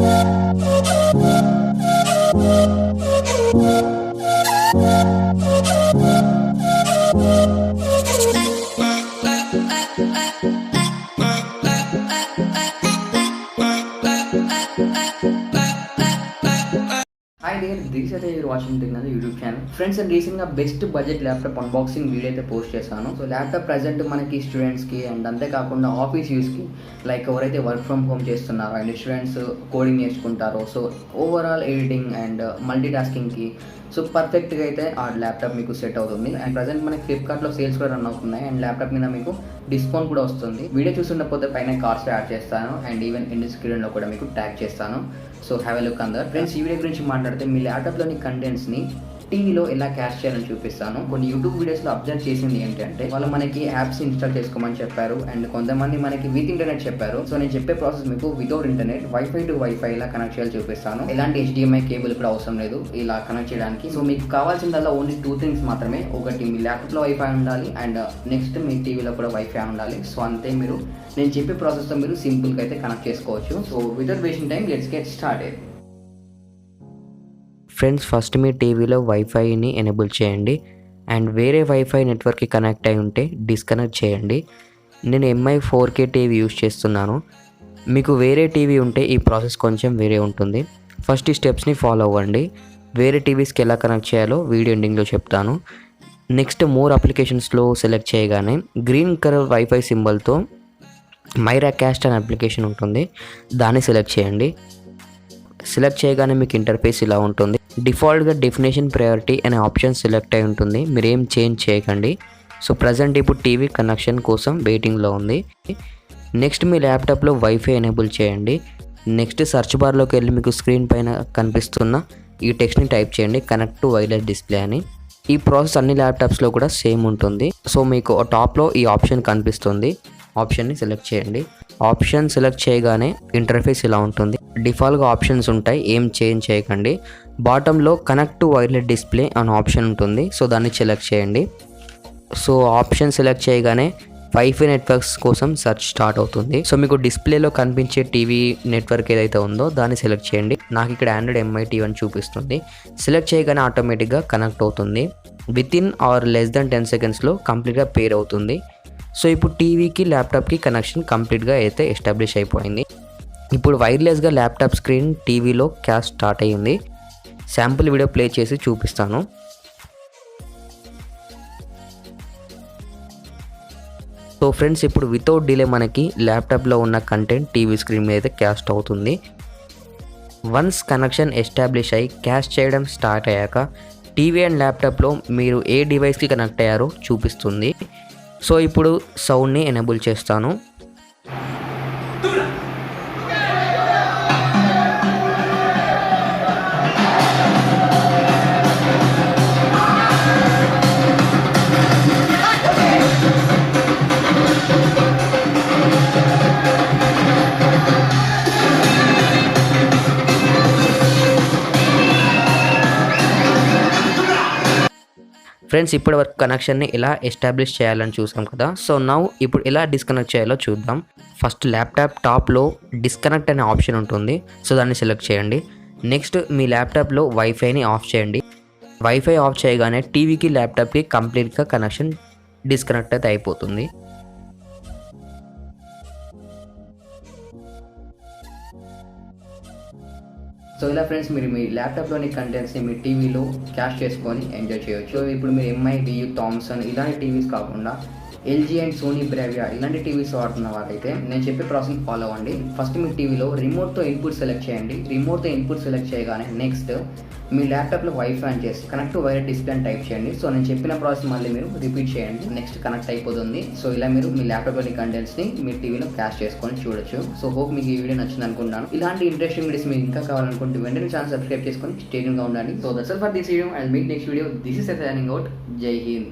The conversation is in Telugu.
Hi there, this is SaiTeja watching Techno YouTube channel. Friends, and recently best budget laptop unboxing video అయితే పోస్ట్ చేశాను. సో ల్యాప్టాప్ ప్రజెంట్ మనకి స్టూడెంట్స్ కి అండ్ అంతేకాకుండా ఆఫీస్ యూస్ కి లైక్ ఎవరైతే వర్క్ ఫ్రమ్ హోమ్ చేస్తున్నారో అండ్ స్టూడెంట్స్ కోడింగ్ నేర్చుకుంటారో so overall editing and multitasking కి సో పర్ఫెక్ట్గా అయితే ఆ ల్యాప్టాప్ మీకు సెట్ అవుతుంది. అండ్ ప్రజెంట్ మనకి ఫ్లిప్కార్ట్లో సేల్స్ కూడా రన్ అవుతున్నాయి అండ్ ల్యాప్టాప్ మీద మీకు డిస్కౌంట్ కూడా వస్తుంది. వీడియో చూస్తుండకపోతే పైన కార్డ్స్ యాడ్ చేస్తాను అండ్ ఈవెన్ ఎండ్ స్క్రీన్లో కూడా మీకు ట్యాగ్ చేస్తాను. సో హ్యావ్ ఎ లుక్ అందర్. ఫ్రెండ్స్, ఈ వీడియో గురించి మాట్లాడితే మీ ల్యాప్టాప్లోని కంటెంట్స్ని టీవీలో ఎలా క్యాష్ చేయాలని చూపిస్తాను. కొన్ని యూట్యూబ్ వీడియోస్లో అబ్జర్వ్ చేసింది ఏంటంటే వాళ్ళు మనకి యాప్స్ ఇన్స్టాల్ చేసుకోమని చెప్పారు అండ్ కొంతమంది మనకి విత్ ఇంటర్నెట్ చెప్పారు. సో నేను చెప్పే ప్రాసెస్ మీకు without internet wifi to wifi ఇలా కనెక్ట్ చేయాలి చూపిస్తాను. ఎలాంటి HDMI కేబుల్ కూడా అవసరం లేదు ఇలా కనెక్ట్ చేయడానికి. సో మీకు కావాల్సిందల్లా ఓన్లీ 2 థింగ్స్ మాత్రమే. ఒకటి మీ ల్యాప్టాప్లో వైఫై ఉండాలి అండ్ నెక్స్ట్ మీ టీవీలో కూడా వైఫై ఉండాలి. సో అంతే, మీరు నేను చెప్పే ప్రాసెస్తో మీరు సింపుల్గా అయితే కనెక్ట్ చేసుకోవచ్చు. So without wasting time let's get started. Friends, first మీ టీవీలో వైఫైని ఎనేబుల్ చేయండి అండ్ వేరే వైఫై నెట్వర్క్కి కనెక్ట్ అయి ఉంటే డిస్కనెక్ట్ చేయండి. నేను MI 4K టీవీ యూస్ చేస్తున్నాను. మీకు వేరే టీవీ ఉంటే ఈ ప్రాసెస్ కొంచెం వేరే ఉంటుంది. ఫస్ట్ ఈ స్టెప్స్ని ఫాలో అవ్వండి. వేరే టీవీస్కి ఎలా కనెక్ట్ చేయాలో వీడియో ఎండింగ్లో చెప్తాను. నెక్స్ట్ మోర్ అప్లికేషన్స్లో సెలెక్ట్ చేయగానే గ్రీన్ కలర్ వైఫై సింబల్తో మైరా క్యాస్ట్ అనే అప్లికేషన్ ఉంటుంది, దాన్ని సెలెక్ట్ చేయండి. సెలెక్ట్ చేయగానే మీకు ఇంటర్ఫేస్ ఇలా ఉంటుంది. డిఫాల్ట్గా డెఫినేషన్ ప్రయారిటీ అనే ఆప్షన్ సెలెక్ట్ అయి ఉంటుంది, మీరు ఏం చేంజ్ చేయకండి. సో ప్రజెంట్ ఇప్పుడు టీవీ కనెక్షన్ కోసం వెయిటింగ్లో ఉంది. నెక్స్ట్ మీ ల్యాప్టాప్లో వైఫై ఎనేబుల్ చేయండి. నెక్స్ట్ సెర్చ్ బార్లోకి వెళ్ళి మీకు స్క్రీన్ పైన కనిపిస్తున్న ఈ టెక్స్ట్ని టైప్ చేయండి, కనెక్ట్ టు వైర్లెస్ డిస్ప్లే అని. ఈ ప్రాసెస్ అన్ని ల్యాప్టాప్స్లో కూడా సేమ్ ఉంటుంది. సో మీకు టాప్లో ఈ ఆప్షన్ కనిపిస్తుంది, ఆప్షన్ని సెలెక్ట్ చేయండి. ఆప్షన్ సెలెక్ట్ చేయగానే ఇంటర్ఫేస్ ఇలా ఉంటుంది. డిఫాల్ట్గా ఆప్షన్స్ ఉంటాయి, ఏం చేంజ్ చేయకండి. బాటంలో కనెక్ట్ టు వైర్లెస్ డిస్ప్లే అనే ఆప్షన్ ఉంటుంది, సో దాన్ని సెలెక్ట్ చేయండి. సో ఆప్షన్ సెలెక్ట్ చేయగానే వైఫై నెట్వర్క్స్ కోసం సెర్చ్ స్టార్ట్ అవుతుంది. సో మీకు డిస్ప్లేలో కనిపించే టీవీ నెట్వర్క్ ఏదైతే ఉందో దాన్ని సెలెక్ట్ చేయండి. నాకు ఇక్కడ Android MI TV అని చూపిస్తుంది. సెలెక్ట్ చేయగానే ఆటోమేటిక్గా కనెక్ట్ అవుతుంది. వితిన్ ఆర్ లెస్ దెన్ 10 సెకండ్స్లో కంప్లీట్గా పేర్ అవుతుంది. సో ఇప్పుడు టీవీకి ల్యాప్టాప్కి కనెక్షన్ కంప్లీట్గా అయితే ఎస్టాబ్లిష్ అయిపోయింది. ఇప్పుడు వైర్లెస్గా ల్యాప్టాప్ స్క్రీన్ టీవీలో క్యాష్ స్టార్ట్ అయ్యింది. శాంపుల్ వీడియో ప్లే చేసి చూపిస్తాను. సో ఫ్రెండ్స్, ఇప్పుడు వితౌట్ డిలే మనకి ల్యాప్టాప్లో ఉన్న కంటెంట్ టీవీ స్క్రీన్ మీద అయితే క్యాస్ట్ అవుతుంది. వన్స్ కనెక్షన్ ఎస్టాబ్లిష్ అయ్యి క్యాష్ చేయడం స్టార్ట్ అయ్యాక టీవీ అండ్ ల్యాప్టాప్లో మీరు ఏ డివైస్కి కనెక్ట్ అయ్యారో చూపిస్తుంది. సో ఇప్పుడు సౌండ్ని ఎనేబుల్ చేస్తాను. ఫ్రెండ్స్, ఇప్పటి వరకు కనెక్షన్ని ఎలా ఎస్టాబ్లిష్ చేయాలని చూసాం కదా. సో నౌ ఇప్పుడు ఎలా డిస్కనెక్ట్ చేయాలో చూద్దాం. ఫస్ట్ ల్యాప్టాప్ టాప్లో డిస్కనెక్ట్ అనే ఆప్షన్ ఉంటుంది, సో దాన్ని సెలెక్ట్ చేయండి. నెక్స్ట్ మీ ల్యాప్టాప్లో వైఫైని ఆఫ్ చేయండి. వైఫై ఆఫ్ చేయగానే టీవీకి ల్యాప్టాప్కి కంప్లీట్గా కనెక్షన్ డిస్కనెక్ట్ అయితే అయిపోతుంది. సో ఇలా ఫ్రెండ్స్, మీరు మీ ల్యాప్టాప్లోని కంటెంట్స్ని మీ టీవీలో క్యాష్ చేసుకొని ఎంజాయ్ చేయొచ్చు. సో ఇప్పుడు మీరు MI, DU, థామ్సన్ ఇలాంటి టీవీస్ కాకుండా LG అండ్ సోనీ బ్రేవియా ఇలాంటి టీవీస్ వాడుతున్న వారైతే నేను చెప్పే ప్రాసెస్ ఫాలో అవ్వండి. ఫస్ట్ మీ టీవీలో రిమోట్తో ఇన్పుట్ సెలెక్ట్ చేయండి. రిమోట్తో ఇన్పుట్ సెలెక్ట్ చేయగానే నెక్స్ట్ మీ ల్యాప్టాప్లో వైఫై ఆన్ చేసి కనెక్ట్ టు వైర్లెస్ డిస్ప్లే అని టైప్ చేయండి. సో నేను చెప్పిన ప్రాసెస్ మళ్ళీ మీరు రిపీట్ చేయండి, నెక్స్ట్ కనెక్ట్ అయిపోతుంది. సో ఇలా మీరు మీ ల్యాప్టాప్లోని కంటెంట్స్ని మీ టీవీలో క్యాష్ చేసుకొని చూడొచ్చు. సో హోప్ మీకు ఈ వీడియో నచ్చింది అనుకుంటున్నాను. ఇలాంటి ఇంట్రెస్టింగ్ వీడియోస్ మీకు ఇంకా కావాలనుకుంటే వెంటనే ఛానల్ సబ్స్క్రైబ్ చేసుకొని స్టేట్గా ఉండండి. So that's all for this video. I will meet next video. This is signing out. జై హింద్.